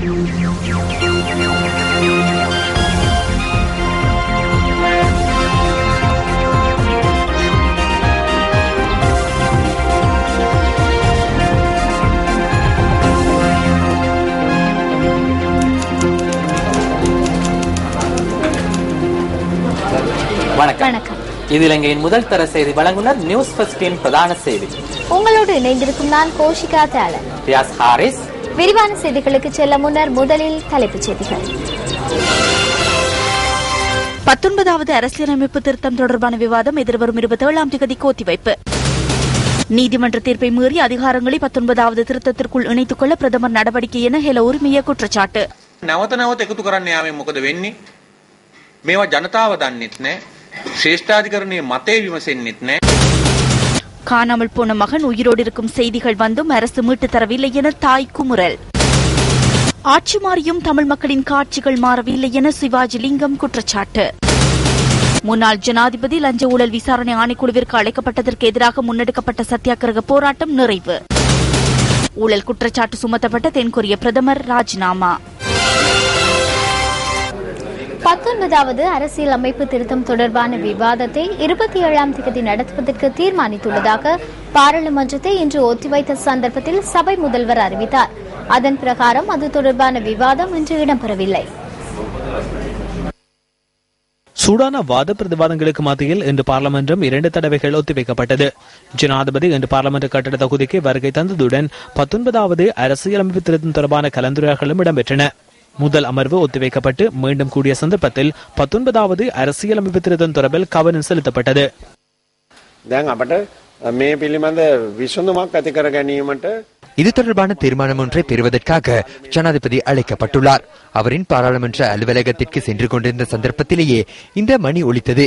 வணக்கம். இது இலங்கையின் முதல் தர செய்தி வழங்குனர் நியூஸ் ஃபர்ஸ்டின் பிரதான செய்தி. உங்களோடு இணைந்திருக்கும் நான் கோஷிகா தாலன். ரியாஸ் ஹாரிஸ். விரிவான செய்திகளுக்கு செல்ல முன்னர் முதலில் தலைப்புச் செய்திகள். 19வது அரசியலமைப்பு திருத்தம் தொடர்பான விவாதம் எதிர்வரும் 27ஆம் தேதிக்கு ஒத்திவைப்பு. நீதிமன்ற தீர்ப்பை மீறி அதிகாரங்களை 19வது திருத்தத்திற்குள் இணைத்துக் கொள்ள பிரதமர் நடவடிக்கை என ஹெல உரிமைய குற்றச்சாட்டு. නැවත නැවත එකතු කරන්න යාමෙන් මොකද වෙන්නේ? මේවා ජනතාව දන්නෙත් නැහැ. ශ්‍රේෂ්ඨාධිකරණයේ මතේ විමසෙන්නෙත් නැහැ. காணாமல் போன மகன் உயிரோடு இருக்கும் செய்திகள் வந்தும் அரசு மீட்டு தரவில்லை என தாய் குமுறல். ஆட்சி மாறியும் தமிழ் மக்களின் காட்சிகள் மாறவில்லை என சிவாஜி லிங்கம் குற்றச்சாட்டு. முன்னாள் ஜனாதிபதி லஞ்ச ஊழல் விசாரணை ஆணைக்குழுவிற்கு அழைக்கப்பட்டதற்கு எதிராக முன்னெடுக்கப்பட்ட சத்தியாகிரக போராட்டம் நிறைவு. ஊழல் குற்றச்சாட்டு சுமத்தப்பட்ட தென்கொரிய பிரதமர் ராஜினாமா. 19வது அரசியலமைப்பு திருத்தம் தொடர்பான விவாதத்தை 27ஆம் தேதி நடத்துவதற்கு தீர்மானித்துள்ளதாக பாராளுமன்றத்தை இன்று ஒத்திவைத்த சந்தர்ப்பத்தில் சபை முதல்வர் அறிவித்தார். அதன் பிரகாரம் அது தொடர்பான விவாதம் இன்று இடம்பெறவில்லை. சூடான வாத பிரதிவாதங்களுக்கு மத்தியில் இன்று பார்லமென்றம் 2 தடவைகள் ஒத்திவைக்கப்பட்டது. ஜனாதிபதி இன்று பார்லமெண்ட் கட்டட தொகுதிக்கு வருகை தந்ததுடன் 19வது அரசியலமைப்பு திருத்தம் தொடர்பான கலந்துரையாடல்களும் இடம்பெற்றன. முதல் அமர்வு ஒத்திவைக்கப்பட்டு மீண்டும் கூடிய சந்தர்ப்பத்தில் 19வது அரசியலமைப்பு திருத்தம் தொடர்பில் கவனம் செலுத்தப்பட்டது. இது தொடர்பான தீர்மானம் ஒன்றை பெறுவதற்காக ஜனாதிபதி அழைக்கப்பட்டுள்ளார். அவரின் பாராளுமன்ற அலுவலகத்திற்கு சென்று கொண்டிருந்த சந்தர்ப்பத்திலேயே இந்த மணி ஒலித்தது.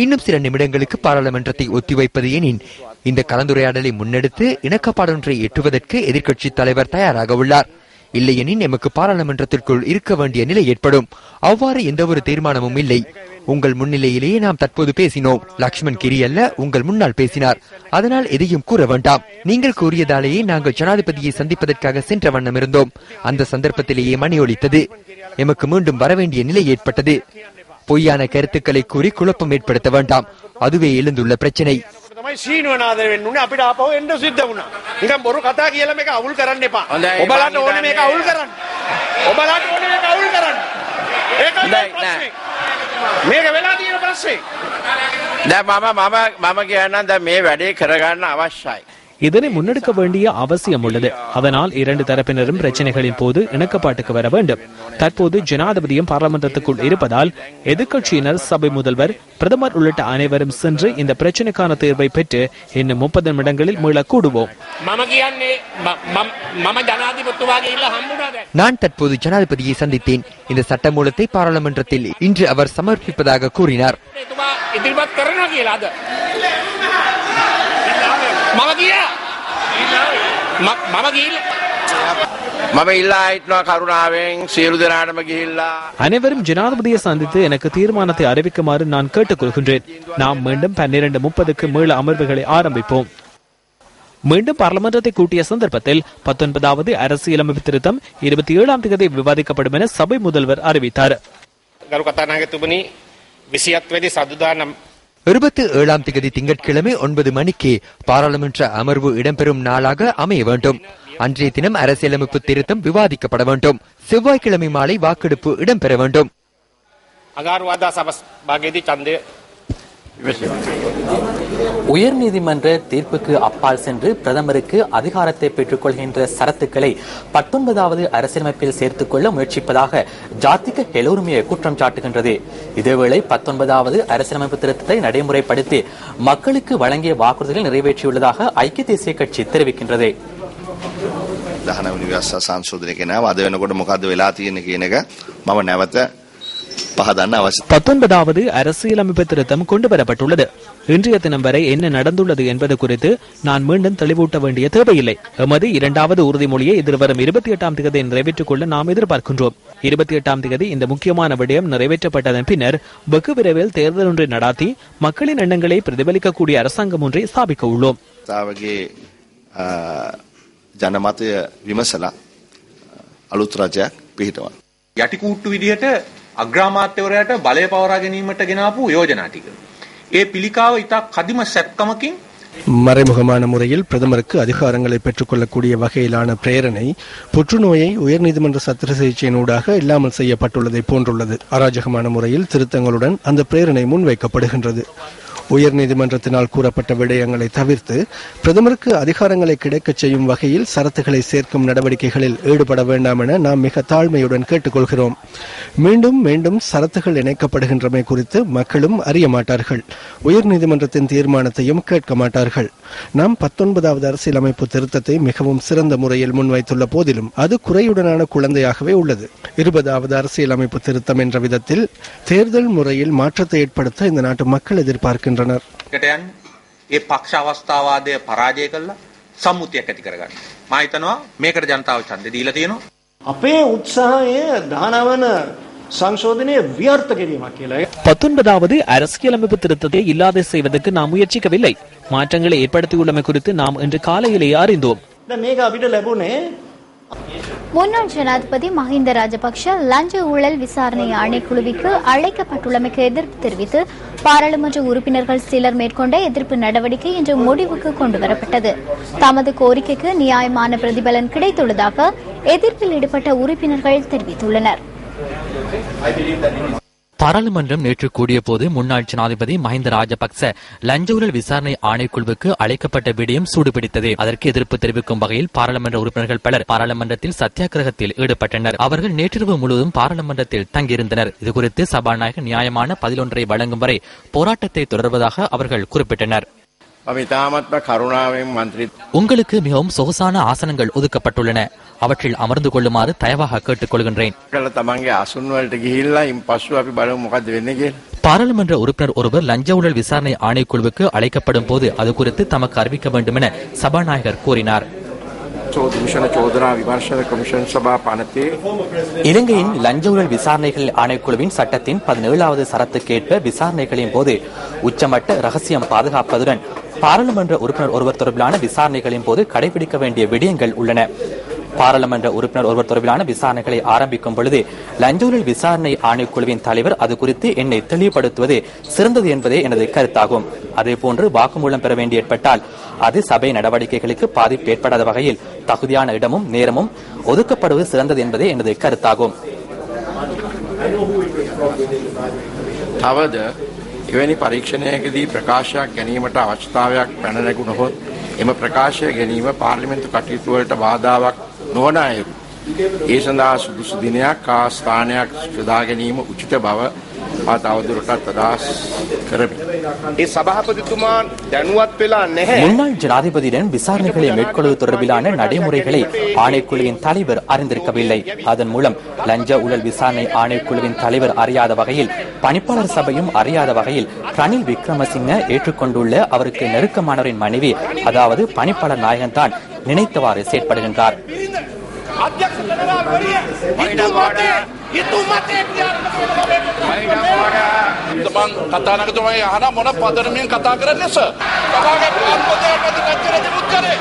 இன்னும் சில நிமிடங்களுக்கு பாராளுமன்றத்தை ஒத்திவைப்பது எனின் இந்த கலந்துரையாடலை முன்னெடுத்து இணக்கப்பாடொன்றை எட்டுவதற்கு எதிர்க்கட்சி தலைவர் தயாராக உள்ளார். இல்லையெனின் எமக்கு பாராளுமன்றத்திற்குள் இருக்க வேண்டிய நிலை ஏற்படும். அவ்வாறு எந்த ஒரு தீர்மானமும் இல்லை. உங்கள் முன்னிலையிலேயே நாம் தற்போது பேசினோம். லக்ஷ்மண் கிரி அல்ல, உங்கள் முன்னால் பேசினார். அதனால் எதையும் கூற வேண்டாம். நீங்கள் கூறியதாலேயே நாங்கள் ஜனாதிபதியை சந்திப்பதற்காக சென்ற வண்ணம் இருந்தோம். அந்த சந்தர்ப்பத்திலேயே மணி ஒலித்தது. எமக்கு மீண்டும் வரவேண்டிய நிலை ஏற்பட்டது. பொய்யான கருத்துக்களை கூறி குழப்பம் ஏற்படுத்த வேண்டாம். அதுவே எழுந்துள்ள பிரச்சனை. இதனை முன்னெடுக்க வேண்டிய அவசியம் உள்ளது. அதனால் 2 தரப்பினரும் பிரச்சனைகளின் போது இணக்கப்பாட்டுக்கு வர வேண்டும். தற்போது ஜனாதிபதியும் பாராளுமன்றத்துக்குள் இருப்பதால் எதிர்க்கட்சியினர், சபை முதல்வர், பிரதமர் உள்ளிட்ட அனைவரும் சென்று இந்த பிரச்சனைக்கான தீர்வை பெற்று இன்னும் 30 நிமிடங்களில் மீள கூடுவோம். நான் தற்போது ஜனாதிபதியை சந்தித்தேன். இந்த சட்டமூலத்தை பாராளுமன்றத்தில் இன்று அவர் சமர்ப்பிப்பதாக கூறினார். அனைவரும் ஜனாதிபதியை சந்தித்து எனக்கு தீர்மானத்தை அறிவிக்குமாறு நான் கேட்டுக்கொள்கின்றேன். நாம் மீண்டும் 12:30க்கு மீள அமர்வுகளை ஆரம்பிப்போம். மீண்டும் பார்லமெண்டத்தை கூட்டிய சந்தர்ப்பத்தில் 19வது அரசியலமைப்பு திருத்தம் 27ஆம் தேதி விவாதிக்கப்படும் என சபை முதல்வர் அறிவித்தார். 27ஆம் தேதி திங்கட்கிழமை 9 மணிக்கு பாராளுமன்ற அமர்வு இடம்பெறும் நாளாக அமைய வேண்டும். அன்றைய தினம் அரசியலமைப்பு திருத்தம் விவாதிக்கப்பட வேண்டும். செவ்வாய்க்கிழமை மாலை வாக்கெடுப்பு இடம்பெற வேண்டும். உயர்நீதிமன்ற தீர்ப்புக்கு அப்பால் சென்று பிரதமருக்கு அதிகாரத்தை பெற்றுக் கொள்கின்ற சரத்துக்களை 19வது அரசியலமைப்பில் சேர்த்துக் கொள்ள முயற்சிப்பதாக ஜாத்திக ஹெலோருமிய குற்றம் சாட்டுகின்றது. இதேவேளை 19வது அரசியலமைப்பு திருத்தத்தை நடைமுறைப்படுத்தி மக்களுக்கு வழங்கிய வாக்குறுதிகளை நிறைவேற்றியுள்ளதாக ஐக்கிய தேசிய கட்சி தெரிவிக்கின்றது. 19வது அரசியலமைப்பு திருத்தம் கொண்டுவரப்பட்டுள்ளது. இன்றைய தினம் வரை என்ன நடந்துள்ளது என்பது குறித்து நான் மீண்டும் தெளிவூட்ட வேண்டிய தேவையில்லை. எமது 2வது உறுதிமொழியை எதிர்வரும் 28ஆம் தேதி நிறைவேற்றிக் கொள்ள நாம் எதிர்பார்க்கின்றோம். 28ஆம் தேதி இந்த முக்கியமான விடயம் நிறைவேற்றப்பட்டதன் பின்னர் வெகு விரைவில் தேர்தல் ஒன்றை நடாத்தி மக்களின் எண்ணங்களை பிரதிபலிக்கக்கூடிய அரசாங்கம் ஒன்றை ஸ்தாபிக்க உள்ளோம். ජනමතය විමසලා අලුත් රජයක් පිහිටවන්න. යටිකූට්ටු විදිහට අග්‍රාමාත්‍යවරයාට බලය පවරා ගැනීමට ගෙනාපු යෝජනා ටික. ඒ පිළිකාව ඉතා කදිම සැත්කමකින් மறைமுகமான முறையில் பிரதமருக்கு அதிகாரங்களை பெற்றுக்கொள்ளக்கூடிய வகையிலான பிரேரணை புற்றுநோயை உயர்நீதிமன்ற சத்திர சிகிச்சையினூடாக இல்லாமல் செய்யப்பட்டுள்ளதை போன்றுள்ளது. அராஜகமான முறையில் திருத்தங்களுடன் அந்த பிரேரணை முன்வைக்கப்படுகின்றது. உயர்நீதிமன்றத்தினால் கூறப்பட்ட விடயங்களை தவிர்த்து பிரதமருக்கு அதிகாரங்களை கிடைக்கச் செய்யும் வகையில் சரத்துகளை சேர்க்கும் நடவடிக்கைகளில் ஈடுபட வேண்டாம் என நாம் மிக தாழ்மையுடன் கேட்டுக்கொள்கிறோம். மீண்டும் மீண்டும் சரத்துகள் இணைக்கப்படுகின்றமை குறித்து மக்களும் அறிய மாட்டார்கள். உயர்நீதிமன்றத்தின் தீர்மானத்தையும் கேட்க மாட்டார்கள். நாம் 19வது அரசியலமைப்பு திருத்தத்தை மிகவும் சிறந்த முறையில் முன்வைத்துள்ள போதிலும் அது குறையுடனான குழந்தையாகவே உள்ளது. 20வது அரசியலமைப்பு திருத்தம் என்ற விதத்தில் தேர்தல் முறையில் மாற்றத்தை ஏற்படுத்த இந்த நாட்டு மக்கள் எதிர்பார்க்கின்றனர். ඒ පක්ෂ අවස්ථාවාදය පරාජය කළා සම්මුතියක් ඇති කරගන්න. මම හිතනවා මේකට ජනතාව ඡන්දය දීලා තියෙනවා. අපේ උත්සාහය දානවන සංශෝධනයේ විවර්ත කිරීමක් කියලා. 19வது அரசியலமைப்பு திருத்தத்தை இல்லாத செய்வதற்கு நாம் முயற்சிக்கவில்லை. மாற்றங்களை ஏற்படுத்தியுள்ளமை குறித்து நாம் இன்று காலையிலேயே அறிந்தோம். දැන් මේක අපිට ලැබුණේ முன்னாள் ஜனாதிபதி மஹிந்த ராஜபக்ஷ லஞ்ச ஊழல் விசாரணை ஆணைக்குழுவிற்கு அழைக்கப்பட்டுள்ளமைக்கு எதிர்ப்பு தெரிவித்து பாராளுமன்ற உறுப்பினர்கள் சிலர் மேற்கொண்ட எதிர்ப்பு நடவடிக்கை இன்று முடிவுக்கு கொண்டுவரப்பட்டது. தமது கோரிக்கைக்கு நியாயமான பிரதிபலன் கிடைத்துள்ளதாக எதிர்ப்பில் ஈடுபட்ட உறுப்பினர்கள் தெரிவித்துள்ளனர். பாராளுமன்றம் நேற்று கூடிய போது முன்னாள் ஜனாதிபதி மஹிந்த ராஜபக்ச லஞ்ச ஊழல் விசாரணை ஆணைக்குழுவுக்கு அழைக்கப்பட்ட விடயம் சூடுபிடித்தது. அதற்கு எதிர்ப்பு தெரிவிக்கும் வகையில் பாராளுமன்ற உறுப்பினர்கள் பலர் பாராளுமன்றத்தில் சத்தியாகிரகத்தில் ஈடுபட்டனர். அவர்கள் நேற்றிரவு முழுவதும் பாராளுமன்றத்தில் தங்கியிருந்தனர். இதுகுறித்து சபாநாயகர் நியாயமான பதிலொன்றை வழங்கும் வரை போராட்டத்தை தொடர்வதாக அவர்கள் குறிப்பிட்டனர். உங்களுக்கு மிகவும் சொகுசான ஆசனங்கள் ஒதுக்கப்பட்டுள்ளன. அவற்றில் அமர்ந்து கொள்ளுமாறு தயவாக கேட்டுக் கொள்கின்றேன். பாராளுமன்ற உறுப்பினர் ஒருவர் லஞ்ச ஊழல் விசாரணை ஆணைக்குழுவுக்கு அழைக்கப்படும் போது அது குறித்து தமக்கு அறிவிக்க வேண்டும் என சபாநாயகர் கூறினார். இலங்கையின் லஞ்ச ஊழல் விசாரணைகள் ஆணைக்குழுவின் சட்டத்தின் 17வது சரத்துக்கேற்ப விசாரணைகளின் போது உச்சமட்ட ரகசியம் பாதுகாப்பதுடன் பாராளுமன்ற உறுப்பினர் ஒருவர் தொடர்பிலான விசாரணைகளின் போது கடைபிடிக்க வேண்டிய விடயங்கள் உள்ளன. பாராளுமன்ற உறுப்பினர் ஒருவர் தொடர்பிலான விசாரணைகளை ஆரம்பிக்கும் பொழுது லஞ்ச ஊழல் விசாரணை ஆணைக்குழுவின் தலைவர் அது குறித்து என்னை தெளிவுபடுத்துவது சிறந்தது என்பதே எனது கருத்தாகும். அதேபோன்று வாக்குமூலம் பெற வேண்டி ஏற்பட்டால் அது சபை நடவடிக்கைகளுக்கு பாதிப்பு ஏற்படாத வகையில் தகுதியான இடமும் நேரமும் ஒதுக்கப்படுவது சிறந்தது என்பதே எனது கருத்தாகும். එවැනි පරීක්ෂණයකදී ප්‍රකාශයක් ගැනීමට අවශ්‍යතාවයක් පැන නැගුණහොත් එම ප්‍රකාශය ගැනීම පාර්ලිමේන්තු කටයුතු වලට බාධාවක් නොවන අයුරු ඒ සඳහා සුදුසු දිනයක් හා ස්ථානයක් යොදා ගැනීම උචිත බව මා තවදුරටත් අදහස් කරමි. ඒ සභාපතිතුමා දැනුවත් වෙලා නැහැ. முன்னாள் ஜனாதிபதியுடன் விசாரணைகளை மேற்கொள்வது தொடர்பிலான நடைமுறைகளை ஆணைக்குழுவின் தலைவர் அறிந்திருக்கவில்லை. அதன் மூலம் லஞ்ச ஊழல் விசாரணை ஆணைக்குழுவின் தலைவர் அறியாத வகையில் பணிப்பாளர் சபையும் அறியாத வகையில் ரணில் விக்ரமசிங்க ஏற்றுக்கொண்டுள்ள அவருக்கு நெருக்கமானவரின் மனைவி அதாவது பணிப்பாளர் நாயகன் தான் நினைத்தவாறு செயற்படுகின்றார். කතානකතුමයි අහන මොන පදනමින් කතා කරන්නේ සර්? කතාවේ පොතේ ප්‍රතිපත්තිය දිනුත් කරේ.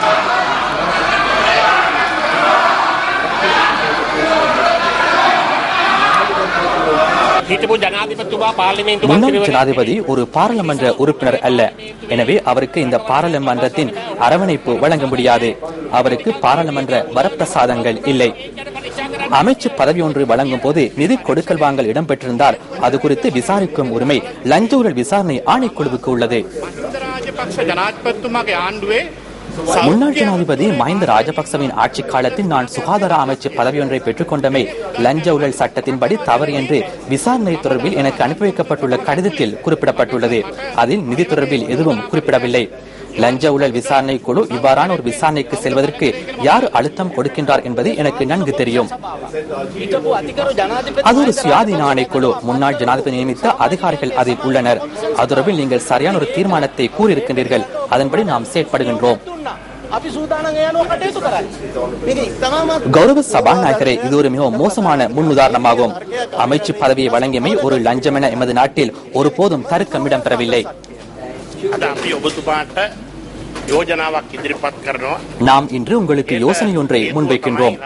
முன்னாள் ஜனாதிபதி ஒரு பாராளுமன்ற உறுப்பினர் அல்ல. எனவே அவருக்கு இந்த பாராளுமன்றத்தின் அரவணைப்பு வழங்க முடியாது. அவருக்கு பாராளுமன்ற வரப்பிரசாதங்கள் இல்லை. அமைச்சு பதவி ஒன்று வழங்கும் போது நிதி கொடுக்கல் வாங்கல் இடம்பெற்றிருந்தால் அது குறித்து விசாரிக்கும் உரிமை லஞ்ச ஊழல் விசாரணை ஆணைக்குழுவுக்கு உள்ளது. முன்னாள் ஜனாதிபதி மஹிந்த ராஜபக்சவின் ஆட்சி காலத்தில் நான் சுகாதார அமைச்சு பதவியொன்றை பெற்றுக் கொண்டமை லஞ்ச ஊழல் சட்டத்தின்படி தவறு என்று விசாரணை தொடர்பில் எனக்கு அனுப்பி வைக்கப்பட்டுள்ள கடிதத்தில் குறிப்பிடப்பட்டுள்ளது. அதில் நிதி தொடர்பில் எதுவும் குறிப்பிடவில்லை. லஞ்ச ஊழல் விசாரணை குழு இவ்வாறான ஒரு விசாரணைக்கு செல்வதற்கு யார் அழுத்தம் கொடுக்கின்றார் என்பது எனக்கு நன்கு தெரியும். அது ஒரு சுயாதீன ஆணைக்குழு. முன்னாள் ஜனாதிபதி நியமித்த அதிகாரிகள் அதில் உள்ளனர். அது தொடர்பில் நீங்கள் சரியான ஒரு தீர்மானத்தை கூறியிருக்கின்றீர்கள். அதன்படி நாம் செயற்படுகின்றோம். கௌரவ சபாநாயகரே, இது ஒரு மிக மோசமான முன் உதாரணமாகும். அமைச்சு பதவியை வழங்கியமை ஒரு லஞ்சம் என எமது நாட்டில் ஒருபோதும் தருக்கம் இடம்பெறவில்லை. යෝජනාවක් ඉදිරිපත් කරනවා. நாம் இன்று உங்களுக்கு யோசனை ஒன்றை முன்வைக்கின்றோம்.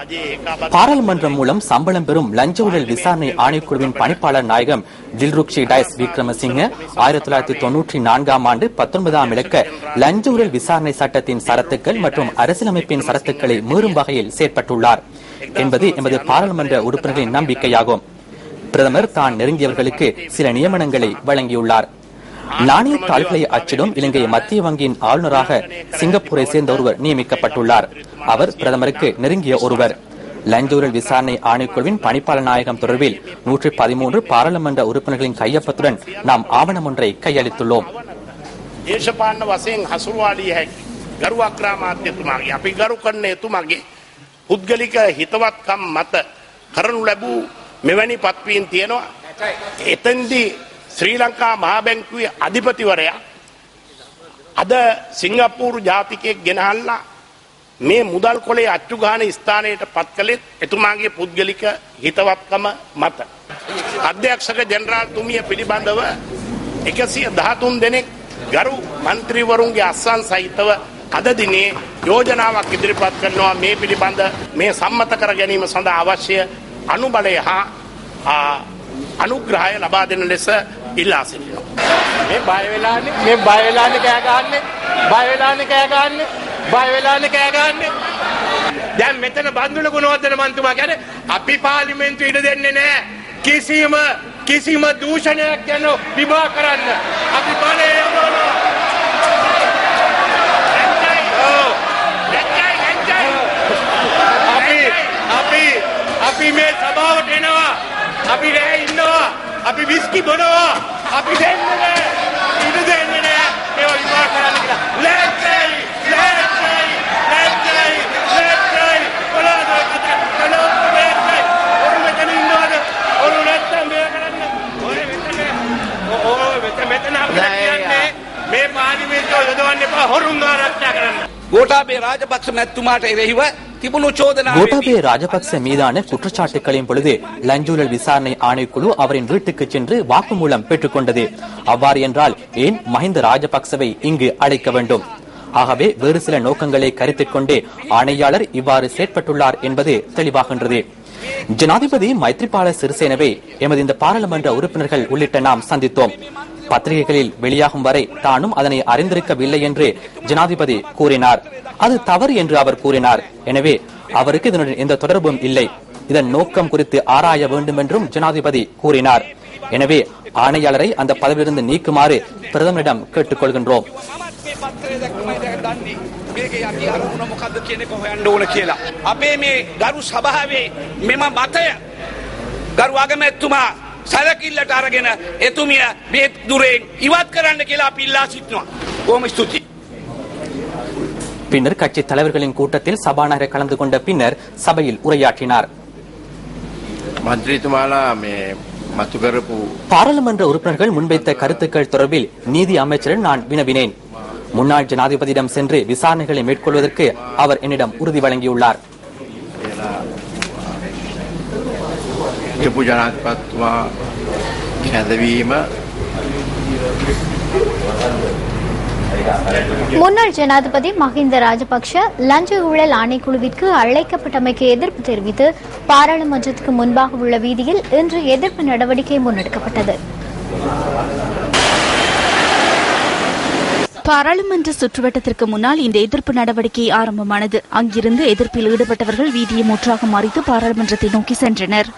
பாராளுமன்றம் மூலம் சம்பளம் பெறும் லஞ்ச ஊழல் விசாரணை ஆணைக்குழுவின் பணிப்பாளர் நாயகம் தில்ருக்ஷி டைஸ் விக்ரமசிங்க 1994ஆம் ஆண்டு 19ஆம் இலக்க லஞ்ச ஊழல் விசாரணை சட்டத்தின் சரத்துக்கள் மற்றும் அரசியலமைப்பின் சரத்துக்களை மீறும் வகையில் செயற்பட்டுள்ளார் என்பது எமது பாராளுமன்ற உறுப்பினர்களின் நம்பிக்கையாகும். பிரதமர் தான் நெருங்கியவர்களுக்கு சில நியமனங்களை வழங்கியுள்ளார். நாணய தாள்களை அச்சிடும் இலங்கை மத்திய வங்கியின் ஆளுநராக சிங்கப்பூரை சேர்ந்த ஒருவர் நியமிக்கப்பட்டுள்ளார். அவர் பிரதமருக்கு நெருங்கிய ஒருவர். லஞ்ச ஊழல் விசாரணை ஆணைக்குழுவின் பணிப்பாளர் நாயகம் தொடர்பில் 113 பாராளுமன்ற உறுப்பினர்களின் கையொப்பத்துடன் நாம் ஆவணம் ஒன்றை கையளித்துள்ளோம். දේශපාලන වශයෙන් හසුරුවාලිය හැකි ගරු අග්‍රාමාත්‍යතුමාගේ අපි ගරු කරන එතුමාගේ පුද්ගලික හිතවත්කම් මත කරනු ලැබූ මෙවැනි පත්වීම් තියෙනවා. එතෙන්දී ශ්‍රී ලංකා මහා බැංකුවේ අධිපතිවරයා අද සිංගප්පූරු ජාතිකයෙක් ගෙනහල්ලා මේ මුදල් කොලේ අච්චු ගහන ස්ථානයට පත් කළෙත් එතුමාගේ පුද්ගලික හිතවත්කම මත. අධ්‍යක්ෂක ජෙනරාල්තුමිය පිළිබඳව 113 දෙනෙක් ගරු මන්ත්‍රීවරුන්ගේ අස්සන් සහිතව අද දිනේ යෝජනාවක් ඉදිරිපත් කරනවා මේ පිළිබඳ මේ සම්මත කර ගැනීම සඳහා අවශ්‍ය අනුබලය හා අනුග්‍රහය ලබා දෙන ලෙස ඉල්ලා සිටිනවා. මේ බය වෙලානේ කෑ ගහන්නේ දැන් මෙතන බන්දුල ගුණවර්ධන මන්තුමා කියන්නේ අපි පාර්ලිමේන්තුව ඉඩ දෙන්නේ නැහැ කිසිම දූෂණයක් ගැන විභාග කරන්න. අපි බලේ අපි මේ සභාවට එනවා. අපි රැ ඉන්නවා. අපි විස්කි බොනවා. අපි දෙන්නේ නැහැ. ඉඩ දෙන්නේ නැහැ. ඒවා විභාග කරන්න කියලා. ලැජ්ජයි. මේ පාර්ලිමේන්තුව යොදවන්න එපා හොරුන් ආරක්ෂා කරන්න. ගෝඨාභය රාජපක්ෂ මැතිතුමාට එරෙහිව තිබුණු චෝදනාව கோட்டாபய ராஜபக்ச மீதான குற்றச்சாட்டுகளின் பொழுது லஞ்ச ஊழல் விசாரணை ஆணைக்குழு அவரின் வீட்டுக்கு சென்று வாக்குமூலம் பெற்றுக் கொண்டது. அவ்வாறு என்றால் ஏன் மஹிந்த ராஜபக்சவை இங்கு அழைக்க வேண்டும்? ஆகவே வேறு சில நோக்கங்களை கருத்தில் கொண்டே ஆணையாளர் இவ்வாறு செயற்பட்டுள்ளார் என்பது தெளிவாகின்றது. ஜனாதிபதி மைத்ரிபால சிறிசேனவை எமது இந்த பாராளுமன்ற உறுப்பினர்கள் உள்ளிட்ட நாம் சந்தித்தோம். பத்திரிகைகளில் வெளியாகும் வரை தானும் அதனை அறிந்திருக்கவில்லை என்று ஜனாதிபதி கூறினார். அது தவறு என்று அவர் கூறினார். எனவே அவருக்கு இதனுடன் எந்த தொடர்பும் இல்லை. இதன் நோக்கம் குறித்து ஆராய வேண்டும் என்றும் ஜனாதிபதி கூறினார். எனவே ஆணையாளரை அந்த பதவியிலிருந்து நீக்குமாறு பிரதமரிடம் கேட்டுக் கொள்கின்றோம். මේකේ අපි අරමුණ මොකද්ද කියන එක හොයන්න ඕන කියලා. අපේ මේ ගරු සභාවේ මෙම මතය ගරු අගමැතිතුමා සැලකිල්ලට අරගෙන එතුමිය මේ දුරෙන් ඉවත් කරන්න කියලා අපි ඉල්ලා සිටිනවා. බොහොම ස්තුතියි. பின்னர் கட்சி தலைவர்களின் கூட்டத்தில் சபாநாயகர் கலந்து கொண்ட பின்னர் சபையில் உரையாற்றினார். මන්ත්‍රීතුමාලා මේ මතු කරපු பாராளுமன்ற உறுப்பினர்கள் முன்வைத்த கருத்துக்கள் தொடர்பில் நீதி அமைச்சரிடம் நான் வினவினேன். முன்னாள் ஜனாதிபதியிடம் சென்று விசாரணைகளை மேற்கொள்வதற்கு அவர் என்னிடம் உறுதி வழங்கியுள்ளார். முன்னாள் ஜனாதிபதி மஹிந்த ராஜபக்ஷ லஞ்ச ஊழல் ஆணைக்குழுவிற்கு அழைக்கப்பட்டமைக்கு எதிர்ப்பு தெரிவித்து பாராளுமன்றத்துக்கு முன்பாக உள்ள வீதியில் இன்று எதிர்ப்பு நடவடிக்கை முன்னெடுக்கப்பட்டது. பாராளுமன்ற சுற்றுவட்டத்திற்கு முன்னால் இந்த எதிர்ப்பு நடவடிக்கை ஆரம்பமானது. அங்கிருந்து எதிர்ப்பில் ஈடுபட்டவர்கள் வீதியை முற்றாக மறித்து பாராளுமன்றத்தை நோக்கி சென்றனர்.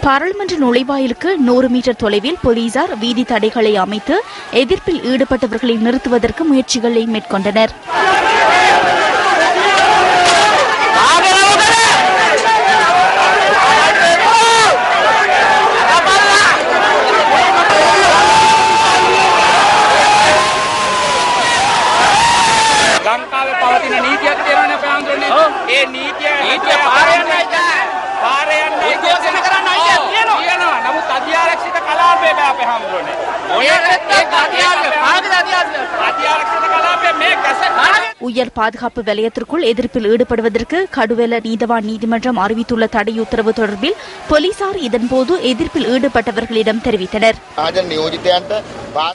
பாராளுமன்ற நுழைவாயிலுக்கு 100 மீட்டர் தொலைவில் போலீசார் வீதி தடைகளை அமைத்து எதிர்ப்பில் ஈடுபட்டவர்களை நிறுத்துவதற்கு முயற்சிகளை மேற்கொண்டனர். පාරේ යන්න උද්ඝෝෂණ කරන්න අයිතියක් තියෙනවා. නමුත් අධ්‍යාරක්ෂිත කලාප உயர் பாதுகாப்பு வலயத்திற்குள் எதிர்ப்பில் ஈடுபடுவதற்கு கடுவெல நீதவான் நீதிமன்றம் அறிவித்துள்ள தடை உத்தரவு தொடர்பில் போலீசார் இதன்போது எதிர்ப்பில் ஈடுபட்டவர்களிடம் தெரிவித்தனர்.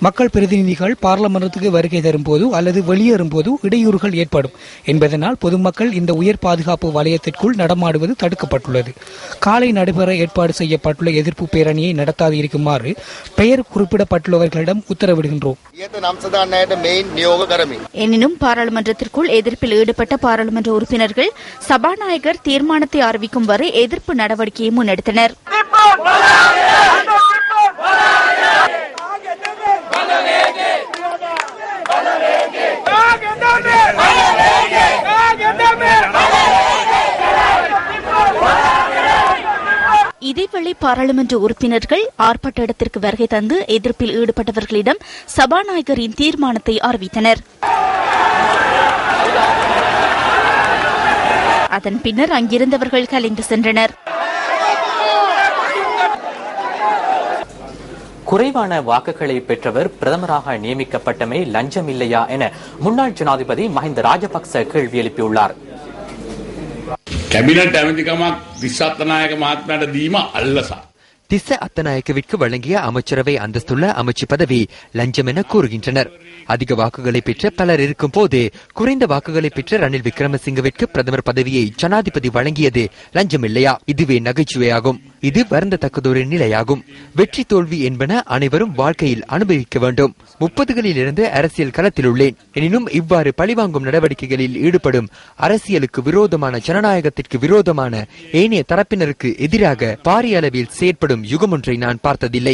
மக்கள் பிரதிநிதிகள் பார்லமென்ட்டுக்கு வருகை தரும்போது அல்லது வெளியேறும் போது இடையூறுகள் ஏற்படும் என்பதனால் பொதுமக்கள் இந்த உயர் பாதுகாப்பு வலயத்திற்குள் நடமாடுவது தடுக்கப்பட்டுள்ளது. காலை நடைபெற ஏற்பாடு செய்யப்பட்டுள்ள எதிர்ப்பு பேரணியை நடத்தாது இருக்குமாறு பெயர் குறிப்பிடப்பட்டுள்ளவர்களிடம் உத்தரவிடுகின்றோம். எனினும் பாராளுமன்றத்திற்குள் எதிர்ப்பில் ஈடுபட்ட பாராளுமன்ற உறுப்பினர்கள் சபாநாயகர் தீர்மானத்தை அறிவிக்கும் வரை எதிர்ப்பு நடவடிக்கையை முன்னெடுத்தனர். இதேவேளை பாராளுமன்ற உறுப்பினர்கள் ஆர்ப்பாட்ட இடத்திற்கு வருகை தந்து எதிர்ப்பில் ஈடுபட்டவர்களிடம் சபாநாயகரின் தீர்மானத்தை அறிவித்தனர். அதன் பின்னர் அங்கிருந்தவர்கள் கலைந்து சென்றனர். குறைவான வாக்குகளை பெற்றவர் பிரதமராக நியமிக்கப்பட்டமை லஞ்சம் இல்லையா என முன்னாள் ஜனாதிபதி மஹிந்த ராஜபக்ச கேள்வி எழுப்பியுள்ளார். கேபினட் அமைதிக்கமாக திசாத்தநாயக மகாத்மாட தீமா அல்லசா திஸ்ஸ அத்தநாயக்கவிற்கு வழங்கிய அமைச்சரவை அந்தஸ்துள்ள அமைச்சு பதவி லஞ்சம் என கூறுகின்றனர். அதிக வாக்குகளை பெற்ற பலர் இருக்கும் போது குறைந்த வாக்குகளை பெற்ற ரணில் விக்ரமசிங்கவிற்கு பிரதமர் பதவியை ஜனாதிபதி வழங்கியது லஞ்சம் இல்லையா? இதுவே நகைச்சுவையாகும். இது வருந்தத்தக்கதொரு நிலையாகும். வெற்றி தோல்வி என்பன அனைவரும் வாழ்க்கையில் அனுபவிக்க வேண்டும். 30களில் இருந்து அரசியல் களத்தில் உள்ளேன். எனினும் இவ்வாறு பழிவாங்கும் நடவடிக்கைகளில் ஈடுபடும் அரசியலுக்கு விரோதமான ஜனநாயகத்திற்கு விரோதமான ஏனைய தரப்பினருக்கு எதிராக பாரிய அளவில் செயற்படும் யுகம் ஒன்றை நான் பார்த்ததில்லை.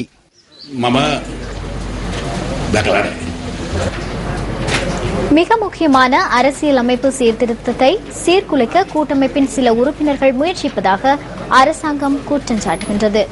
மிக முக்கியமான அரசியல் அமைப்பு சீர்திருத்தத்தை சீர்குலைக்க கூட்டமைப்பின் சில உறுப்பினர்கள் முயற்சிப்பதாக அரசாங்கம் குற்றம் சாட்டுகின்றது.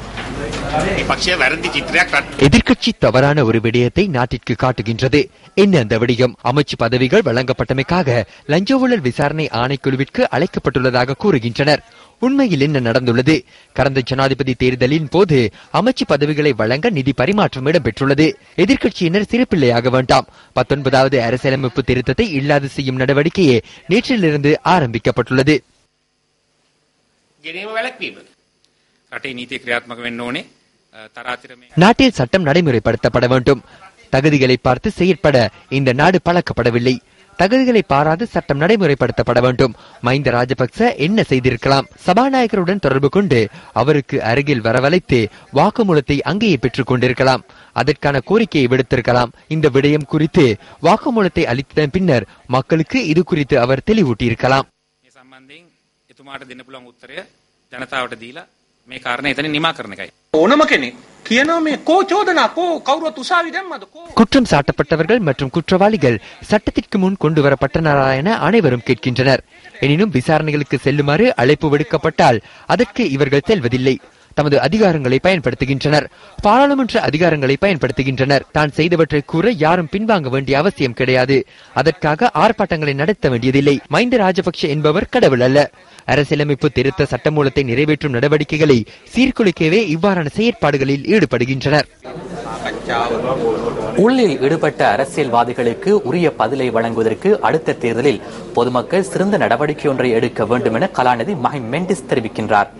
எதிர்க்கட்சி தவறான ஒரு விடயத்தை நாட்டிற்கு காட்டுகின்றது. என்ன அந்த விடயம்? அமைச்சு பதவிகள் வழங்கப்பட்டமைக்காக லஞ்ச ஊழல் விசாரணை ஆணைக்குழுவிற்கு அழைக்கப்பட்டுள்ளதாக கூறுகின்றனர். உண்மையில் என்ன நடந்துள்ளது? கடந்த ஜனாதிபதி தேர்தலின் போது அமைச்சு பதவிகளை வழங்க நிதி பரிமாற்றம் இடம்பெற்றுள்ளது. எதிர்க்கட்சியினர் சிறப்பிள்ளையாக வேண்டாம். 19வது அரசியலமைப்பு திருத்தத்தை இல்லாது செய்யும் நடவடிக்கையே நேற்றிலிருந்து ஆரம்பிக்கப்பட்டுள்ளது. நாட்டில் சட்டம் நடைமுறைப்படுத்தப்பட வேண்டும். தகுதிகளை பார்த்து செயற்பட இந்த நாடு பழக்கப்படவில்லை. தகுதிகளை பாராது சட்டம் நடைமுறைப்படுத்தப்பட வேண்டும். மஹிந்த ராஜபக்ச என்ன செய்திருக்கலாம்? சபாநாயகருடன் தொடர்பு கொண்டு அவருக்கு அருகில் வரவழைத்து வாக்குமூலத்தை அங்கேயே பெற்றுக் கொண்டிருக்கலாம். அதற்கான கோரிக்கையை விடுத்திருக்கலாம். இந்த விடயம் குறித்து வாக்குமூலத்தை அளித்த பின்னர் மக்களுக்கு இது குறித்து அவர் தெளிவூட்டியிருக்கலாம். குற்றம் சாட்டப்பட்டவர்கள் மற்றும் குற்றவாளிகள் சட்டத்திற்கு முன் கொண்டு வரப்பட்டனரா என அனைவரும் கேட்கின்றனர். எனினும் விசாரணைகளுக்கு செல்லுமாறு அழைப்பு விடுக்கப்பட்டால் அதற்கு இவர்கள் செல்வதில்லை. தமது அதிகாரங்களை பயன்படுத்துகின்றனர். பாராளுமன்ற அதிகாரங்களை பயன்படுத்துகின்றனர். தான் செய்தவற்றை கூற யாரும் பின்வாங்க வேண்டிய அவசியம் கிடையாது. அதற்காக ஆர்ப்பாட்டங்களை நடத்த வேண்டியதில்லை. மஹிந்த ராஜபக்ஷ என்பவர் கடவுள் அல்ல. அரசியலமைப்பு திருத்த சட்டமூலத்தை நிறைவேற்றும் நடவடிக்கைகளை சீர்குலைக்கவே இவ்வாறான செயற்பாடுகளில் ஈடுபடுகின்றனர். ஊழலில் ஈடுபட்ட அரசியல்வாதிகளுக்கு உரிய பதிலை வழங்குவதற்கு அடுத்த தேர்தலில் பொதுமக்கள் சிறந்த நடவடிக்கை ஒன்றை எடுக்க வேண்டும் என கலாநிதி மஹிம் மெண்டிஸ் தெரிவிக்கின்றார்.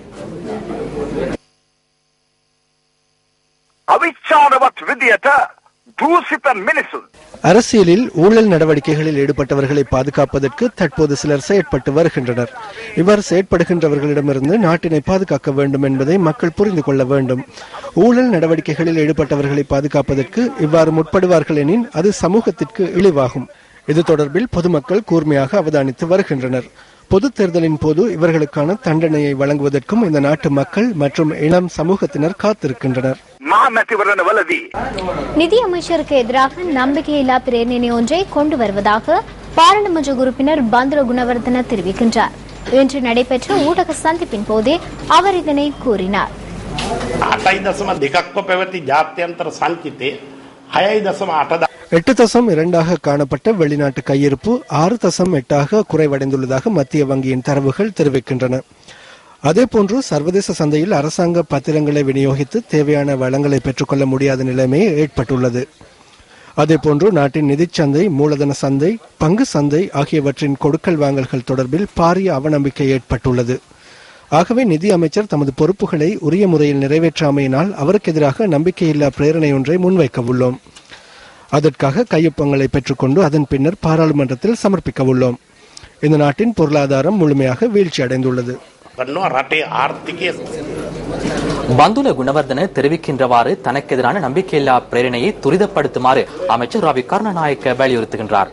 அரசியலில் ஊழல் நடவடிக்கைகளில் ஈடுபட்டவர்களை பாதுகாப்பதற்கு தற்போது சிலர் செயற்பட்டு வருகின்றனர். இவ்வாறு செயற்படுகின்றவர்களிடமிருந்து நாட்டினை பாதுகாக்க வேண்டும் என்பதை மக்கள் புரிந்து கொள்ள வேண்டும். ஊழல் நடவடிக்கைகளில் ஈடுபட்டவர்களை பாதுகாப்பதற்கு இவ்வாறு முற்படுவார்கள் எனின் அது சமூகத்திற்கு இழிவாகும். இது தொடர்பில் பொதுமக்கள் கூர்மையாக அவதானித்து வருகின்றனர். பொது தேர்தலின் போது இவர்களுக்கான தண்டனையை வழங்குவதற்கும் இந்த நாட்டு மக்கள் மற்றும் இளம் சமூகத்தினர் காத்திருக்கின்றனர். நிதி அமைச்சருக்கு எதிராக நம்பிக்கையில்லா பிரேரணை ஒன்றை கொண்டு வருவதாக பாராளுமன்ற உறுப்பினர் பந்துல குணவர்தன தெரிவிக்கின்றார். இன்று நடைபெற்ற ஊடக சந்திப்பின் போதே அவர் இதனை கூறினார். 8.2 காணப்பட்ட வெளிநாட்டு கையிருப்பு 6.8 குறைவடைந்துள்ளதாக மத்திய வங்கியின் தரவுகள் தெரிவிக்கின்றன. அதேபோன்று சர்வதேச சந்தையில் அரசாங்க பத்திரங்களை விநியோகித்து தேவையான வளங்களை பெற்றுக்கொள்ள முடியாத நிலைமை ஏற்பட்டுள்ளது. அதேபோன்று நாட்டின் நிதிச்சந்தை, மூலதன சந்தை, பங்கு சந்தை ஆகியவற்றின் கொடுக்கல் வாங்கல்கள் தொடர்பில் பாரிய அவநம்பிக்கை ஏற்பட்டுள்ளது. ஆகவே நிதி அமைச்சர் தமது பொறுப்புகளை உரிய முறையில் நிறைவேற்றாமையினால் அவருக்கு எதிராக நம்பிக்கையில்லா பிரேரணை ஒன்றை முன்வைக்க உள்ளோம். அதற்காக கையொப்பங்களை பெற்றுக்கொண்டு அதன் பின்னர் பாராளுமன்றத்தில் சமர்ப்பிக்க உள்ளோம். இந்த நாட்டின் பொருளாதாரம் முழுமையாக வீழ்ச்சி அடைந்துள்ளது. பந்துல குணவர்தன தெரிவிக்கின்றவாறு தனக்கு எதிரான நம்பிக்கையில்லா பிரேரணையை துரிதப்படுத்துமாறு அமைச்சர் ரவி கருணாநாயக்க வலியுறுத்துகின்றார்.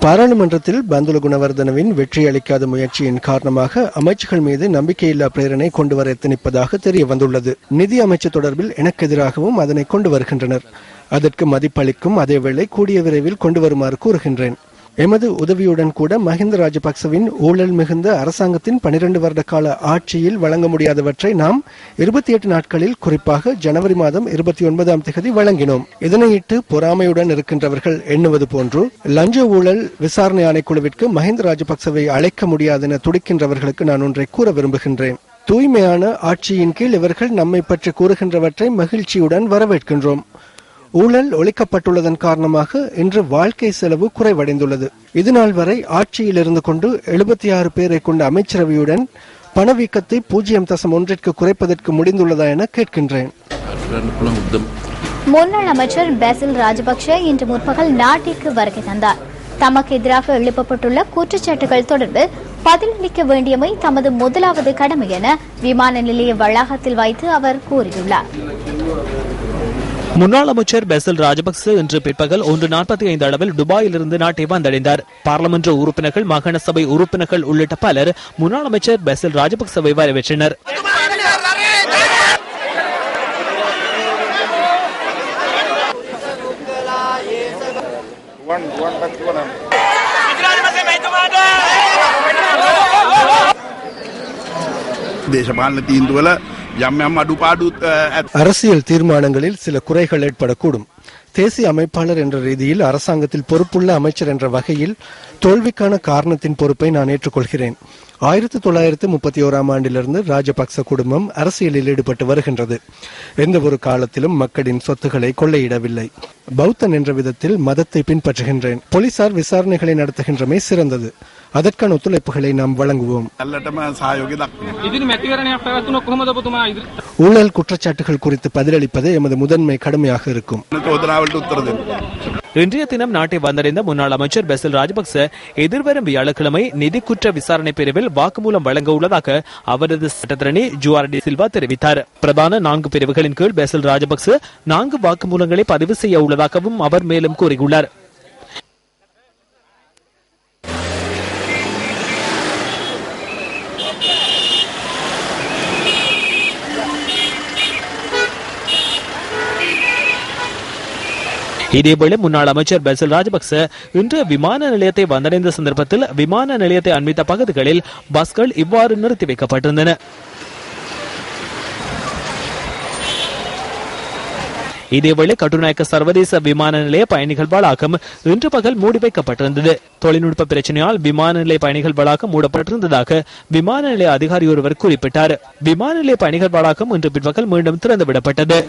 பாராளுமன்றத்தில் பந்துல குணவர்தனவின் வெற்றி அளிக்காத முயற்சியின் காரணமாக அமைச்சர்கள் மீது நம்பிக்கையில்லா பிரேரணை கொண்டுவர எத்தனிப்பதாக தெரிய வந்துள்ளது. நிதி அமைச்சு தொடர்பில் எனக்கு எதிராகவும் அதனை கொண்டு வருகின்றனர். அதற்கு மதிப்பளிக்கும் அதேவேளை கூடிய விரைவில் கொண்டு வருமாறு கூறுகின்றேன். எமது உதவியுடன் கூட மஹிந்த ராஜபக்சவின் ஊழல் மிகுந்த அரசாங்கத்தின் 12 வருட கால ஆட்சியில் வழங்க முடியாதவற்றை நாம் 28 நாட்களில், குறிப்பாக ஜனவரி மாதம் 29ஆம் தேதி வழங்கினோம். இதனையிட்டு பொறாமையுடன் இருக்கின்றவர்கள் எண்ணுவது போன்று லஞ்ச ஊழல் விசாரணை ஆணைக்குழுவிற்கு மஹிந்த ராஜபக்சவை அழைக்க முடியாதென துடிக்கின்றவர்களுக்கு நான் ஒன்றை கூற விரும்புகின்றேன். தூய்மையான ஆட்சியின் கீழ் இவர்கள் நம்மை பற்றி கூறுகின்றவற்றை மகிழ்ச்சியுடன் வரவேற்கின்றோம். ஊழல் ஒழிக்கப்பட்டுள்ளதன் காரணமாக இன்று வாழ்க்கை செலவு குறைவடைந்துள்ளது. இதுநாள் வரை ஆட்சியில் இருந்து கொண்டு 76 பேரை கொண்ட அமைச்சரவையுடன் பணவீக்கத்தை 0.1 குறைப்பதற்கு முடிந்துள்ளதா என கேட்கின்றேன். முன்னாள் அமைச்சர் பேசில் ராஜபக்ஷ இன்று முற்பகல் நாட்டிற்கு வருகை தந்தார். தமக்கு எதிராக எழுப்பப்பட்டுள்ள குற்றச்சாட்டுகள் தொடர்பில் பதிலளிக்க வேண்டியமை தமது முதலாவது கடமை என விமான நிலைய வளாகத்தில் வைத்து அவர் கூறியுள்ளார். முன்னாள் அமைச்சர் பேசில் ராஜபக்ச இன்று பிற்பகல் 1:45 அளவில் துபாயிலிருந்து நாட்டை வந்தடைந்தார். பாராளுமன்ற உறுப்பினர்கள், மாகாண சபை உறுப்பினர்கள் உள்ளிட்ட பலர் முன்னாள் அமைச்சர் பேசில் ராஜபக்சவை வரவேற்றனர். அரசியல் தீர்மானங்களில் சில குறைகள் ஏற்படக்கூடும். தேசிய அமைப்பாளர் என்ற ரீதியில் அரசாங்கத்தில் பொறுப்புள்ள அமைச்சர் என்ற வகையில் தோல்விக்கான காரணத்தின் பொறுப்பை நான் ஏற்றுக்கொள்கிறேன். 1931ஆம் ஆண்டிலிருந்து ராஜபக்ச குடும்பம் அரசியலில் ஈடுபட்டு வருகின்றது. எந்த ஒரு காலத்திலும் மக்களின் சொத்துக்களை கொள்ளையிடவில்லை. பௌத்தன் என்ற விதத்தில் மதத்தை பின்பற்றுகின்றேன். போலீசார் விசாரணைகளை நடத்துகின்றமை சிறந்தது. அதற்கான ஒத்துழைப்புகளை நாம் வழங்குவோம். ஊழல் குற்றச்சாட்டுகள் குறித்து பதிலளிப்பது எமது முதன்மை கடமையாக இருக்கும். இன்றைய தினம் நாட்டை வந்தடைந்த முன்னாள் அமைச்சர் பேசில் ராஜபக்ச எதிர்வரும் வியாழக்கிழமை நிதி குற்ற விசாரணை பிரிவில் வாக்குமூலம் வழங்க உள்ளதாக அவரது சட்டத்தரணி ஜுவார் டி சில்வா தெரிவித்தார். பிரதான 4 பிரிவுகளின் கீழ் பேசில் ராஜபக்ச 4 வாக்குமூலங்களை பதிவு செய்ய உள்ளதாகவும் அவர் மேலும் கூறியுள்ளார். இதேவேளை முன்னாள் அமைச்சர் பேசில் ராஜபக்ச இன்று விமான நிலையத்தை வந்தடைந்த சந்தர்ப்பத்தில் விமான நிலையத்தை அண்மித்த பகுதிகளில் பஸ்கள் இவ்வாறு நிறுத்தி வைக்கப்பட்டிருந்தன. இதேவேளை கட்டுநாயக்க சர்வதேச விமான நிலைய பயணிகள் வளாகம் இன்று பகல் மூடி வைக்கப்பட்டிருந்தது. தொழில்நுட்ப பிரச்சனையால் விமான நிலைய பயணிகள் வளாகம் மூடப்பட்டிருந்ததாக விமான நிலைய அதிகாரி ஒருவர் குறிப்பிட்டார். விமான நிலைய பயணிகள் வளாகம் இன்று பிற்பகல் மீண்டும் திறந்துவிடப்பட்டது.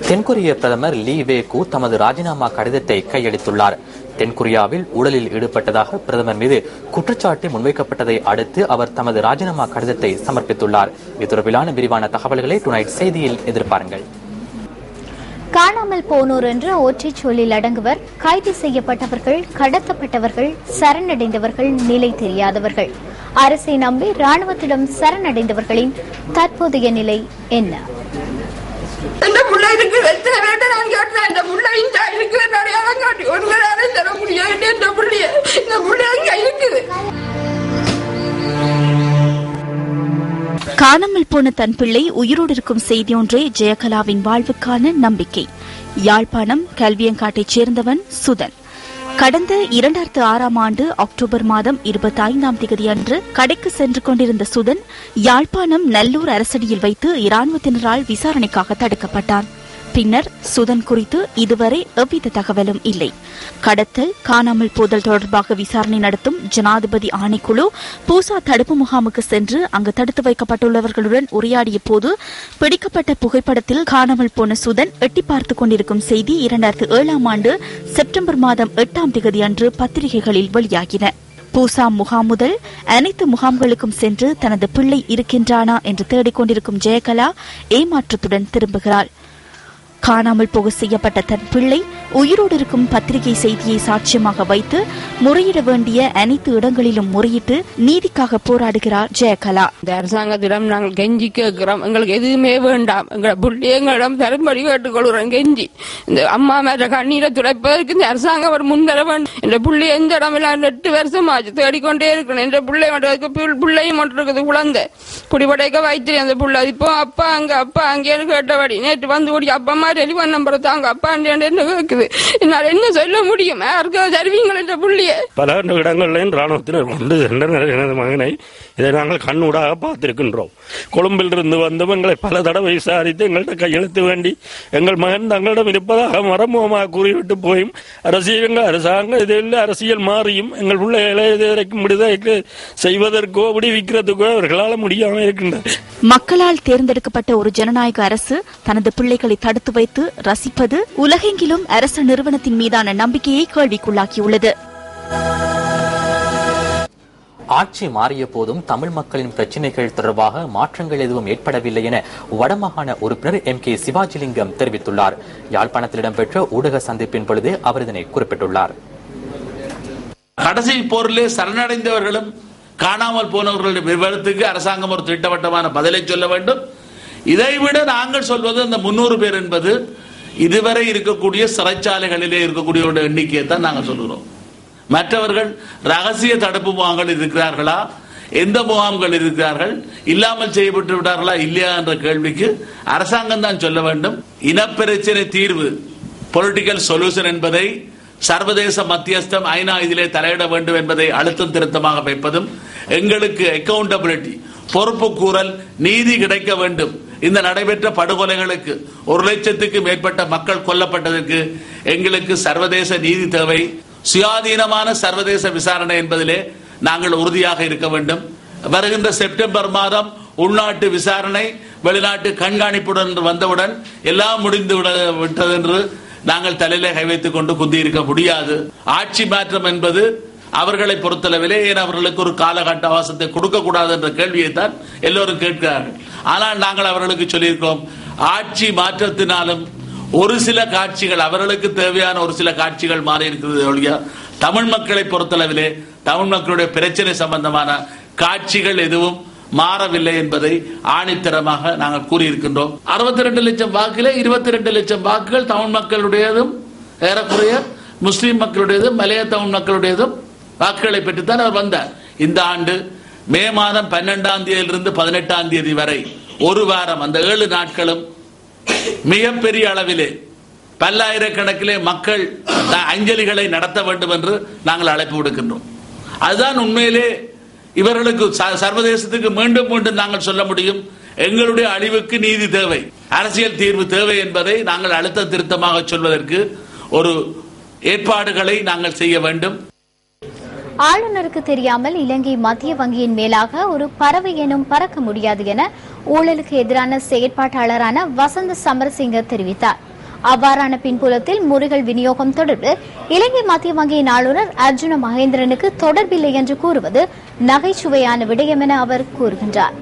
தென்கொரிய பிரதமர் லீ வே-கு தமது ராஜினாமா கடிதத்தை கையளித்துள்ளார். தென்கொரியாவில் ஊழலில் ஈடுபட்டதாக பிரதமர் மீது குற்றச்சாட்டு முன்வைக்கப்பட்டதை அடுத்து அவர் தமது ராஜினாமா கடிதத்தை சமர்ப்பித்துள்ளார். இது தொடர்பிலான விரிவான தகவல்களை டுநைட் செய்தியில் எதிர்பாருங்கள். காணாமல் போனோர் என்ற ஒற்றைச் சொல்லில் அடங்குவர் கைது செய்யப்பட்டவர்கள், கடத்தப்பட்டவர்கள், சரணடைந்தவர்கள், நிலை தெரியாதவர்கள். அரசை நம்பி ராணுவத்திடம் சரணடைந்தவர்களின் தற்போதைய நிலை என்ன? காணாமல் போன தன் பிள்ளை உயிரோடு இருக்கும் செய்தி ஒன்றே ஜெயகலாவின் வாழ்வுக்கான நம்பிக்கை. யாழ்ப்பாணம் கல்வியங்காட்டைச் சேர்ந்தவன் சுதன். கடந்த 2006ஆம் ஆண்டு அக்டோபர் மாதம் 25ஆம் தேதி அன்று கடைக்கு சென்று கொண்டிருந்த சுதன் யாழ்ப்பாணம் நல்லூர் அரசடியில் வைத்து இராணுவத்தினரால் விசாரணைக்காக தடுக்கப்பட்டான். பின்னர் சுதன் குறித்து இதுவரை எவ்வித தகவலும் இல்லை. கடத்தல், காணாமல் போதல் தொடர்பாக விசாரணை நடத்தும் ஜனாதிபதி ஆணைக்குழு பூசா தடுப்பு முகாமுக்கு சென்று அங்கு தடுத்து வைக்கப்பட்டுள்ளவர்களுடன் உரையாடிய போது பிடிக்கப்பட்ட புகைப்படத்தில் காணாமல் போன சுதன் எட்டி பார்த்துக் கொண்டிருக்கும் செய்தி 2007 ஆண்டு செப்டம்பர் மாதம் 8ஆம் தேதி அன்று பத்திரிகைகளில் வெளியாகின. பூசா முகாம் முதல் அனைத்து முகாம்களுக்கும் சென்று தனது பிள்ளை இருக்கின்றானா என்று தேடிக்கொண்டிருக்கும் ஜெயகலா ஏமாற்றத்துடன் திரும்புகிறாள். காணாமல் போக செய்யப்பட்ட தன் பிள்ளை உயிரோடு இருக்கும் பத்திரிகை செய்தியை சாட்சியமாக வைத்து முறையிட வேண்டிய அனைத்து இடங்களிலும் முறையிட்டு நீதிக்காக போராடுகிறார் ஜெயகலா. இந்த அரசாங்கத்திடம் நாங்கள் கெஞ்சி கேட்கிறோம், எங்களுக்கு எதுவுமே வேண்டாம், எங்களை பிள்ளை எங்களிடம் தரும்படி கேட்டுக்கொள்கிறோம். கெஞ்சி இந்த அம்மா மேல கண்ணீரை துடைப்பதற்கு இந்த அரசாங்கம் ஒரு முன்வர வேண்டும். என்ற பிள்ளை எந்த இடமெல்லாம் 8 வருஷம் ஆச்சு தேடிக்கொண்டே இருக்கணும். என்ற பிள்ளை மட்டும் பிள்ளையும் மட்டும் இருக்குது, குழந்தை குடிபடைக்க வைத்திரு அந்த பிள்ளை. இப்போ அப்பா அங்கேன்னு கேட்டபடி நேற்று வந்து கூடி அப்பா டெலிவரி நம்பரை தாங்க அப்பா என்ன கேக்குது, என்னால் என்ன சொல்ல முடியும்? தருவீங்கள் என்ற புள்ளிய பல இடங்களில் ராணுவத்தினர் கொண்டு சென்றனர். எனது மகனை இதை நாங்கள் கண்ணூடாக பார்த்திருக்கின்றோம். கொழும்பில் இருந்து வந்தவங்களை பல தடவை விசாரித்து எங்கள்கிட்ட கையெழுத்து வேண்டி எங்கள் மகன் தங்களிடம் இருப்பதாக மரமுகமாக கூறிவிட்டு போயும் அரசாங்கம் இதில் அரசியல் மாறியும் எங்கள் பிள்ளைகளை இதுவரைக்கும் விடுதலை செய்வதற்கோ விடுவிக்கிறதுக்கோ அவர்களால் முடியாமல் இருக்கின்றது. மக்களால் தேர்ந்தெடுக்கப்பட்ட ஒரு ஜனநாயக அரசு தனது பிள்ளைகளை தடுத்து வைத்து ரசிப்பது உலகெங்கிலும் அரசு நிறுவனத்தின் மீதான நம்பிக்கையை கேள்விக்குள்ளாக்கியுள்ளது. ஆட்சி மாறிய போதும் தமிழ் மக்களின் பிரச்சினைகள் தொடர்பாக மாற்றங்கள் எதுவும் ஏற்படவில்லை என வடமாகாண உறுப்பினர் MK சிவாஜிலிங்கம் தெரிவித்துள்ளார். யாழ்ப்பாணத்தில் இடம்பெற்ற ஊடக சந்திப்பின் பொழுது அவர் இதனை குறிப்பிட்டுள்ளார். கடைசி போரிலே சரணடைந்தவர்களும் காணாமல் போனவர்களுடைய விவரத்துக்கு அரசாங்கம் ஒரு திட்டவட்டமான பதிலை சொல்ல வேண்டும். இதைவிட நாங்கள் சொல்வது அந்த 300 பேர் என்பது இதுவரை இருக்கக்கூடிய சிறைச்சாலைகளிலே இருக்கக்கூடிய எண்ணிக்கையை தான் நாங்கள் சொல்கிறோம். மற்றவர்கள் ரகசிய தடுப்பு முகாம்கள் இருக்கிறார்களா, எந்த முகாம்கள் இருக்கிறார்கள், இல்லாமல் செய்யப்பட்டு விட்டார்களா இல்லையா என்ற கேள்விக்கு அரசாங்கம் தான் சொல்ல வேண்டும். இனப்பிரச்சனை தீர்வு பொலிட்டிக்கல் சொல்யூஷன் என்பதை சர்வதேச மத்தியஸ்தம் ஐநா இதிலே தலையிட வேண்டும் என்பதை அழுத்தம் திருத்தமாக வைப்பதும், எங்களுக்கு அக்கவுண்டபிலிட்டி பொறுப்பு கூறல் நீதி கிடைக்க வேண்டும். இந்த நடைபெற்ற படுகொலைகளுக்கு 1 லட்சத்துக்கு மேற்பட்ட மக்கள் கொல்லப்பட்டதற்கு எங்களுக்கு சர்வதேச நீதி தேவை. சுயாதீனமான சர்வதேச விசாரணை என்பதிலே நாங்கள் உறுதியாக இருக்க வேண்டும். வருகின்ற செப்டம்பர் மாதம் உள்நாட்டு விசாரணை வெளிநாட்டு கண்காணிப்புடன் வந்தவுடன் எல்லாம் முடிந்து விட்டது என்று நாங்கள் தலையிலே கை வைத்துக் கொண்டு குந்தியிருக்க முடியாது. ஆட்சி மாற்றம் என்பது அவர்களை பொறுத்தளவிலே ஏன் அவர்களுக்கு ஒரு காலகட்ட அவகாசத்தை கொடுக்க கூடாது என்ற கேள்வியை தான் எல்லோரும் கேட்கிறார்கள். ஆனால் நாங்கள் அவர்களுக்கு சொல்லியிருக்கோம், ஆட்சி மாற்றத்தினாலும் ஒரு சில காட்சிகள் அவர்களுக்கு தேவையான ஒரு சில காட்சிகள் மாறி இருக்கிறது ஒழிய தமிழ் மக்களை பொறுத்தளவிலே தமிழ் மக்களுடைய பிரச்சனை சம்பந்தமான காட்சிகள் எதுவும் மாறவில்லை என்பதை ஆணித்தரமாக நாங்கள் கூறியிருக்கின்றோம். 62 லட்சம் வாக்கிலே 22 லட்சம் வாக்குகள் தமிழ் மக்களுடையதும் ஏறக்குறைய முஸ்லிம் மக்களுடையதும் மலைய தமிழ் மக்களுடையதும் வாக்குகளை பெற்றுத்தான் அவர் வந்தார். இந்த ஆண்டு மே மாதம் 12ஆம் தேதியிலிருந்து 18ஆம் தேதி வரை ஒரு வாரம், அந்த 7 நாட்களும் மிகப்பெரிய அளவிலே பல்லாயிரக்கணக்கிலே மக்கள் அஞ்சலிகளை நடத்த வேண்டும் என்று நாங்கள் அழைப்பு விடுக்கின்றோம். அதுதான் உண்மையிலே இவர்களுக்கு சர்வதேசத்துக்கு மீண்டும் மீண்டும் நாங்கள் சொல்ல முடியும், எங்களுடைய அழிவுக்கு நீதி தேவை, அரசியல் தீர்வு தேவை என்பதை நாங்கள் அழுத்த திருத்தமாக சொல்வதற்கு ஒரு ஏற்பாடுகளை நாங்கள் செய்ய வேண்டும். ஆளுநருக்கு தெரியாமல் இலங்கை மத்திய வங்கியின் மேலாக ஒரு பறவை எனும் பறக்க முடியாது என ஊழலுக்கு எதிரான செயற்பாட்டாளரான வசந்த சமரசிங்க தெரிவித்தார். அவ்வாறான பின்புலத்தில் முறைகள் விநியோகம் தொடர்பு இலங்கை மத்திய வங்கியின் ஆளுநர் அர்ஜுன மகேந்திரனுக்கு தொடர்பில்லை என்று கூறுவது நகைச்சுவையான விடயம் என அவர் கூறுகின்றார்.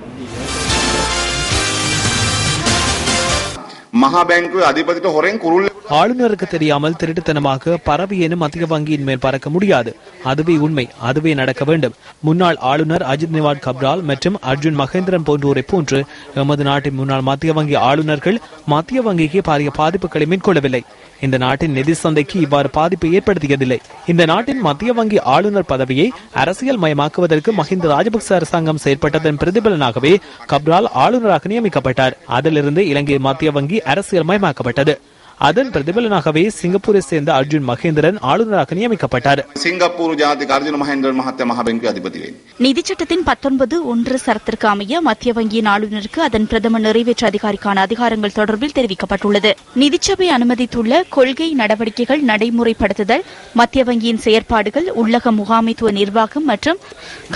ஆளுநருக்கு தெரியாமல் திருட்டுத்தனமாக பறவை எனும் மத்திய வங்கியின் மேல் பறக்க முடியாது. அதுவே உண்மை, அதுவே நடக்க வேண்டும். முன்னாள் ஆளுநர் அஜித் நிவாட் கப்ரால் மற்றும் அர்ஜுன் மகேந்திரன் போன்றோரை போன்று எமது நாட்டின் முன்னாள் மத்திய வங்கி ஆளுநர்கள் மத்திய வங்கிக்கு பாரிய பாதிப்புகளை மேற்கொள்ளவில்லை. இந்த நாட்டின் நிதி சந்தைக்கு இவ்வாறு பாதிப்பை ஏற்படுத்தியதில்லை. இந்த நாட்டின் மத்திய வங்கி ஆளுநர் பதவியை அரசியல் மயமாக்குவதற்கு மஹிந்த ராஜபக்ச அரசாங்கம் செயற்பட்டதன் பிரதிபலனாகவே கப்ரால் ஆளுநராக நியமிக்கப்பட்டார். அதிலிருந்து இலங்கை மத்திய வங்கி அரசியல் மயமாக்கப்பட்டது. அதன் பிரதிபலனாகவே சிங்கப்பூரை சேர்ந்த அர்ஜுன் மகேந்திரன் ஆளுநராக நியமிக்கப்பட்டார். சிங்கப்பூர் ஜாதிக்கு அர்ஜுன் மகேந்திரன் மஹாத்மா மகாபெங்கு அதிபதி. நிதி சட்டத்தின் 19(1) சரத்திற்கு அமைய மத்திய வங்கியின் ஆளுநருக்கு அதன் பிரதம நிறைவேற்று அதிகாரிக்கான அதிகாரங்கள் தொடர்பில் தெரிவிக்கப்பட்டுள்ளது. நிதிச்சபை அனுமதித்துள்ள கொள்கை நடவடிக்கைகள் நடைமுறைப்படுத்துதல், மத்திய வங்கியின் செயற்பாடுகள், உள்ளக முகாமைத்துவ நிர்வாகம் மற்றும்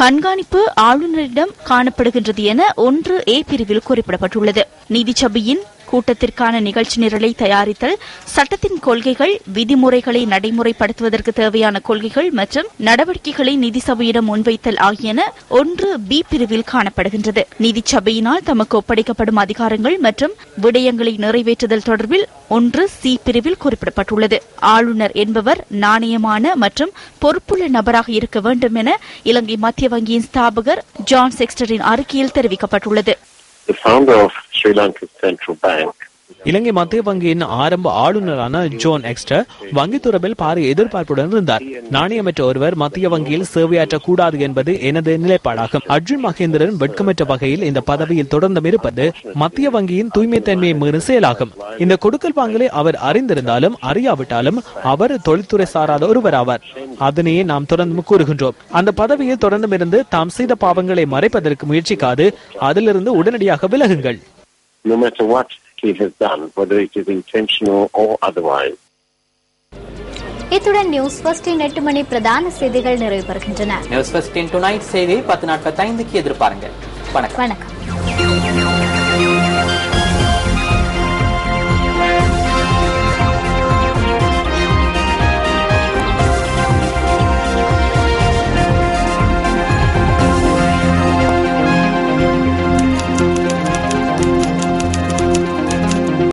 கண்காணிப்பு ஆளுநரிடம் காணப்படுகின்றது என 1A பிரிவில் குறிப்பிடப்பட்டுள்ளது. நிதிச்சபையின் கூட்டத்திற்கான நிகழ்ச்சி நிரலை தயாரித்தல், சட்டத்தின் கொள்கைகள், விதிமுறைகளை நடைமுறைப்படுத்துவதற்கு தேவையான கொள்கைகள் மற்றும் நடவடிக்கைகளை நிதி சபையிடம் முன்வைத்தல் ஆகியன 1B பிரிவில் காணப்படுகின்றது. நிதி சபையினால் தமக்கு ஒப்படைக்கப்படும் அதிகாரங்கள் மற்றும் விடயங்களை நிறைவேற்றுதல் தொடர்பில் 1C பிரிவில் குறிப்பிடப்பட்டுள்ளது. ஆளுநர் என்பவர் நாணயமான மற்றும் பொறுப்புள்ள நபராக இருக்க வேண்டும் என இலங்கை மத்திய வங்கியின் ஸ்தாபகர் ஜான் செக்ஸ்டரின் அறிக்கையில் தெரிவிக்கப்பட்டுள்ளது. The founder of Sri Lanka's central bank, இலங்கை மத்திய வங்கியின் ஆரம்ப ஆளுநரான ஜோன் எக்ஸ்டர் வங்கி தொடர்பில் பாரிய எதிர்பார்ப்புடன் இருந்தார். நாணயமற்ற ஒருவர் மத்திய வங்கியில் சேவையாற்றக்கூடாது என்பது எனது நிலைப்பாடாகும். அர்ஜுன் மகேந்திரன் வெட்கமற்ற வகையில் இந்த பதவியில் தொடர்ந்தும் இருப்பது மத்திய வங்கியின் தூய்மை தன்மையை மீறும் செயலாகும். இந்த கொடுக்கல் வாங்கலை அவர் அறிந்திருந்தாலும் அறியாவிட்டாலும் அவர் தொழில்துறை சாராத ஒருவர் ஆவார். அதனையே நாம் தொடர்ந்து கூறுகின்றோம். அந்த பதவியில் தொடர்ந்தும் இருந்து தாம் செய்த பாவங்களை மறைப்பதற்கு முயற்சிக்காது அதிலிருந்து உடனடியாக விலகுங்கள். no matter what he has done, whether it is intentional or otherwise. இத்துடன் நியூஸ் ஃபர்ஸ்டின் 8 மணி பிரதான செய்திகள் நிறைவு பெறுகின்றன. நியூஸ் ஃபர்ஸ்டின் டுநைட் செய்தி 10:45 எதிர்பாருங்கள். வணக்கம்.